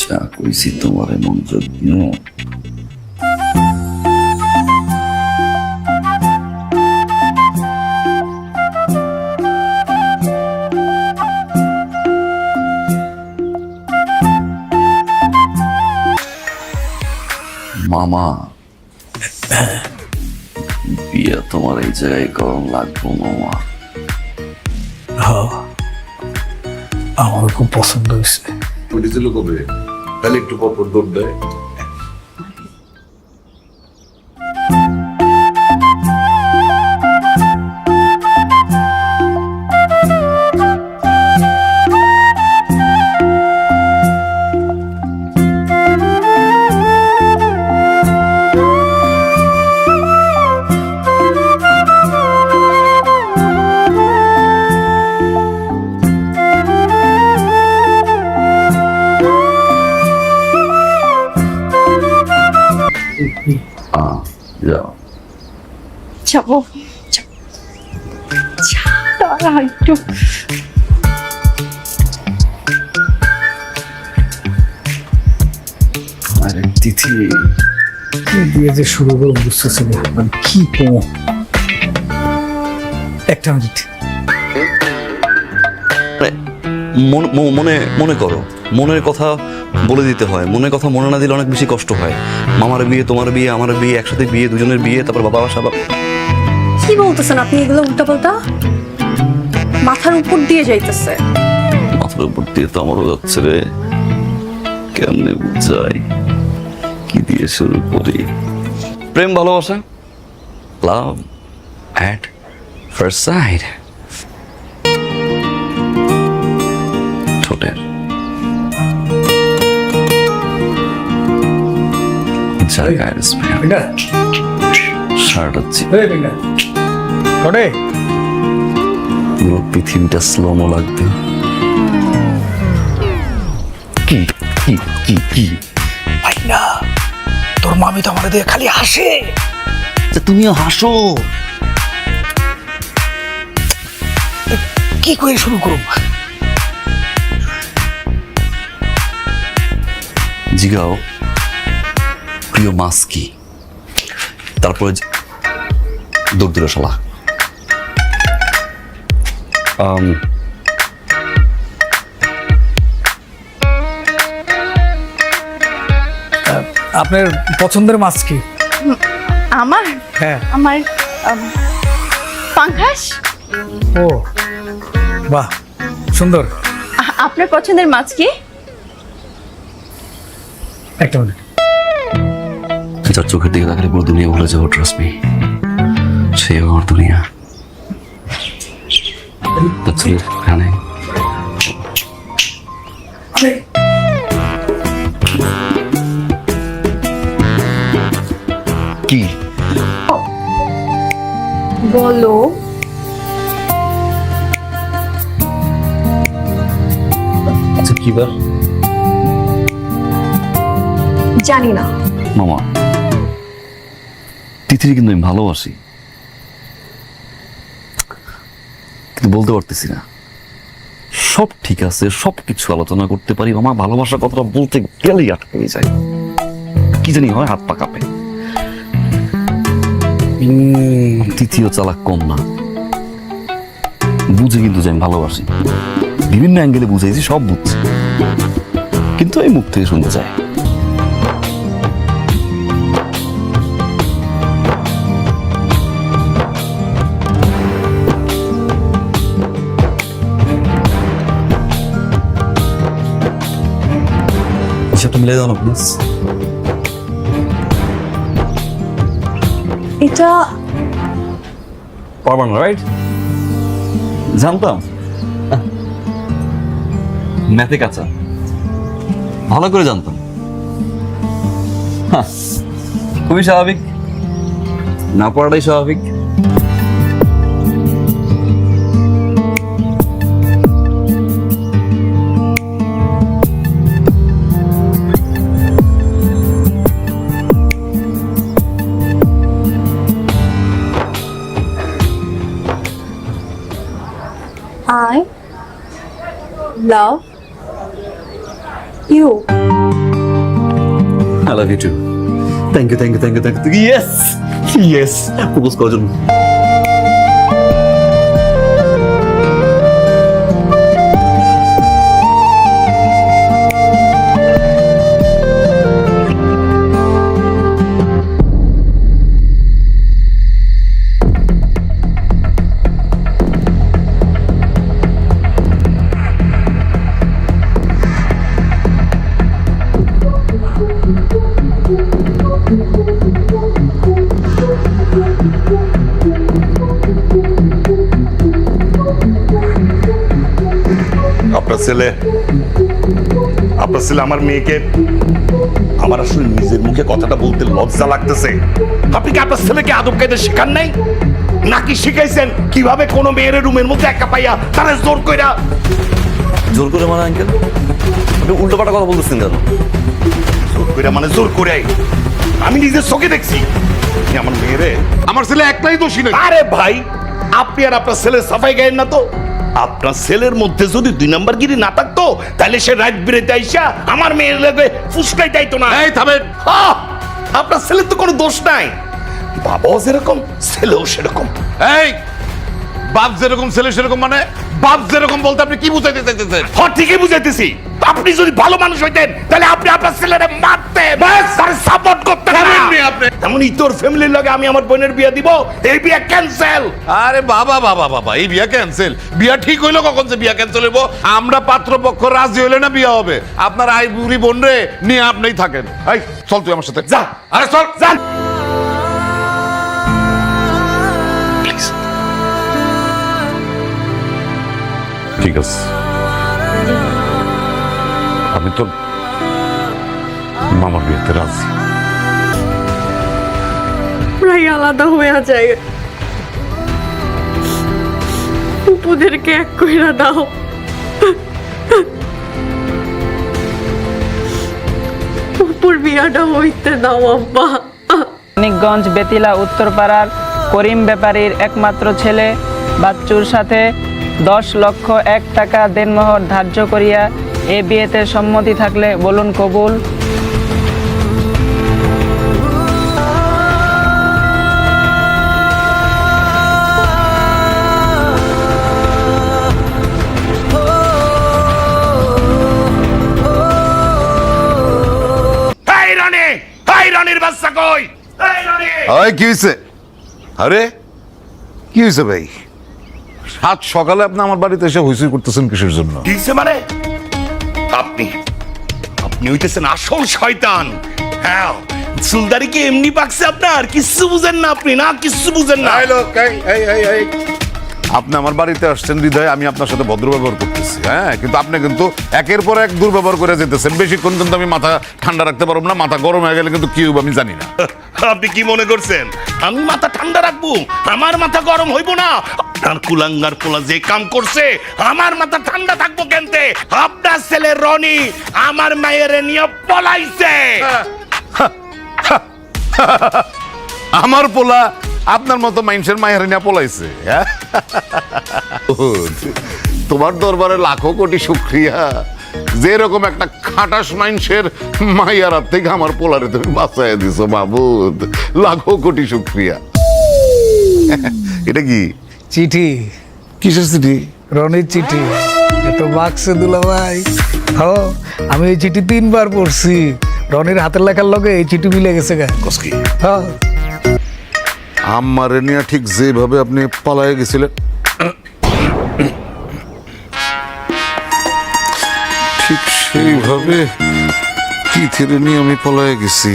যা কইছি তোমার মনোযোগ দিও। মামা, বিয়ে তোমার এই জায়গায় গরম লাগবো মামা। আমার খুব পছন্দ হয়েছে। উঠেছিল কবে? তাহলে একটু পর পর দৌড় দেয়। যাও যাবো দাঁড়া একটু। আরে তিথি, কি দিয়ে যে শুরু করবো বুঝতেছি না, মানে কি কমো। একটা মিনিট। মনে মনে করো, মনের কথা বলে দিতে হয়। মনের কথা মনে না দিলে অনেক বেশি কষ্ট হয়। মামার বিয়ে, তোমার বিয়ে, আমার বিয়ে, একসাথে বিয়ে, দুজনের বিয়ে, তারপর বাবা বাসা। কি বলতেছেন আপনি এগুলো উল্টাপাল্টা? মাথার উপর দিয়ে যাইতেছে। মাথার উপর দিয়ে তো আমারও যাচ্ছে রে। কেমনে বুঝাই, কি দিয়ে শুরু করি? প্রেম ভালোবাসা, লাভ অ্যাট ফার্স্ট সাইট। ঠোঁটের জায়গায় স্মেল, শার্ট হচ্ছে পুরো পৃথিবীটা স্লোমো লাগবে। কি কি কি কি ভাই না, তোর মামি তো আমাদের দিয়ে খালি হাসে। তুমিও হাসো। কি করে শুরু করব? জিগাও প্রিয় মাছ কি, তারপরে দৌড় দিল শালা। আপনার পছন্দের মাছ কি? আমার হ্যাঁ। আমার পাঙ্গাস। ও বাহ, সুন্দর। আপনার পছন্দের মাছ কি? একটা মিনিট। যার চোখের দিকে তাকালে পুরো দুনিয়া ভুলে যাবো, ট্রাস্ট মি। সে আমার দুনিয়া। এখানে কি বলো। আচ্ছা কি বার? জানি না মামা, তিথির কিন্তু আমি ভালোবাসি, কিন্তু বলতে পারতেছি না। সব ঠিক আছে, সব কিছু আলোচনা করতে পারি, আমার ভালোবাসার কথাটা বলতে গেলেই আটকে যায়। কি জানি হয়, হাত পা কাঁপে। তিথিও চালাক কম না, বুঝে কিন্তু যে আমি ভালোবাসি। বিভিন্ন অ্যাঙ্গেলে বুঝাইছি, সব বুঝছি, কিন্তু এই মুখ থেকে শুনতে চায়। হিসাবটা মিলে দাও না প্লিজ। এটা পারবা না, রাইট? জানতাম ম্যাথে কাঁচা, ভালো করে জানতাম। খুবই স্বাভাবিক, না পড়াটাই স্বাভাবিক। I love you I love you too. Thank you. Yes. Yes. Propose করার জন্য। আপনার ছেলে আমার মেয়েকে আমার আসলে নিজের মুখে কথাটা বলতে লজ্জা লাগতেছে। আপনি কি আপনার ছেলেকে আদব কায়দা শেখান নাই, নাকি শিখাইছেন কিভাবে কোনো মেয়ের রুমের মধ্যে একা পাইয়া তারা জোর কইরা? জোর করে মানে আঙ্কেল, আপনি উল্টোপাল্টা কথা বলতেছেন কেন? জোর কইরা মানে জোর করে? আমি নিজের চোখে দেখছি আমার মেয়েরে। আমার ছেলে একটাই দোষী না। আরে ভাই, আপনি আর আপনার ছেলের সাফাই গায়েন না তো। আপনার ছেলের মধ্যে যদি 2 নাম্বার গিরি না থাকতো তাহলে সে রাত বেরেতে আইসা আমার মেয়ের লাগে ফুসকাই যাইতো না। এই থামেন। আপনার ছেলের তো কোনো দোষ নাই, বাবাও যেরকম ছেলেও সেরকম। এই বাপ যেরকম ছেলে সেরকম মানে? বাপ যেরকম বলতে আপনি কি বুঝাইতে চাইতেছেন? হ্যাঁ, ঠিকই বুঝাইতেছি। আপনি যদি ভালো মানুষ হইতেন তাহলে আপনি আপনার ছেলেরে মারতেন, তার সাপোর্ট করতেন না। এমন তোর ফ্যামিলির লগে আমি আমার বোনের বিয়ে দিব, এই বিয়ে ক্যান্সেল। আরে বাবা, এই বিয়া ক্যান্সেল? বিয়া ঠিক হইলো কখন যে বিয়া ক্যান্সেল হইব? আমরা পাত্রপক্ষ রাজি হইলে না বিয়া হবে। আপনার আই বুড়ি বোন রে নিয়ে আপনিই থাকেন। এই চল তুই আমার সাথে। যা। আরে চল। যান। ঠিক আছে, আমি তো মামার বিয়েতে রাজি। প্রায় আলাদা হয়ে যায়, উপদেরকে এক কইরা দাও। উপর বিয়াটা হইতে দাও আব্বা। মানিকগঞ্জ বেতিলা উত্তরপাড়ার করিম ব্যাপারীর একমাত্র ছেলে বাচ্চুর সাথে 10 লক্ষ 1 টাকা দেনমোহর ধার্য করিয়া এ বিয়েতে সম্মতি থাকলে বলুন কবুল। রনির বাচ্চা কই? কি হয়েছে? আরে কি হয়েছে ভাই? সাত সকালে আপনি আমার বাড়িতে এসে হুইসুই করতেছেন কিসের জন্য? কিসে মানে? আপনি হইতেছেন আসল শয়তান। হ্যাঁ, চুলদারি কি এমনি পাকছে আপনার? কিচ্ছু বুঝেন না আপনি, না কিচ্ছু বুঝেন না। আপনি আমার বাড়িতে আসছেন হৃদয়, আমি আপনার সাথে ভদ্র ব্যবহার করতেছি, হ্যাঁ, কিন্তু আপনি কিন্তু একের পর এক দুর্ব্যবহার করে যেতেছেন। বেশিক্ষণ কিন্তু আমি মাথা ঠান্ডা রাখতে পারবো না। মাথা গরম হয়ে গেলে কিন্তু কি হবে আমি জানি না। আপনি কি মনে করছেন আমি মাথা ঠান্ডা রাখবো? আমার মাথা গরম হইব না? আপনার কুলাঙ্গার পোলা যে কাম করছে, আমার মাথা ঠান্ডা থাকবো কেনতে? আপনার ছেলে রনি আমার মায়ের নিয়ে পলাইছে। আমার পোলা আপনার মতো মানুষের মায়ের নিয়ে পলাইছে? হ্যাঁ, তোমার দরবারে লাখো কোটি শুকরিয়া, যেরকম একটা খাটাস মানুষের মাইয়ার হাত থেকে আমার পোলারে তুমি বাঁচাইয়া দিছো মাহবুদ। লাখো কোটি শুকরিয়া। এটা কি চিঠি? কিসের চিঠি? রনির চিঠি। এত বাক্সে দুলা ভাই। আমি এই চিঠি 3 বার পড়ছি। রনির হাতের লেখার লগে এই চিঠি মিলে গেছে গা। কসকি হ্যাঁ, আমারে নিয়ে ঠিক যেভাবে আপনি পালায়ে গেছিলেন ঠিক সেইভাবে তিথিরে নিয়ে আমি পলায়ে গেছি।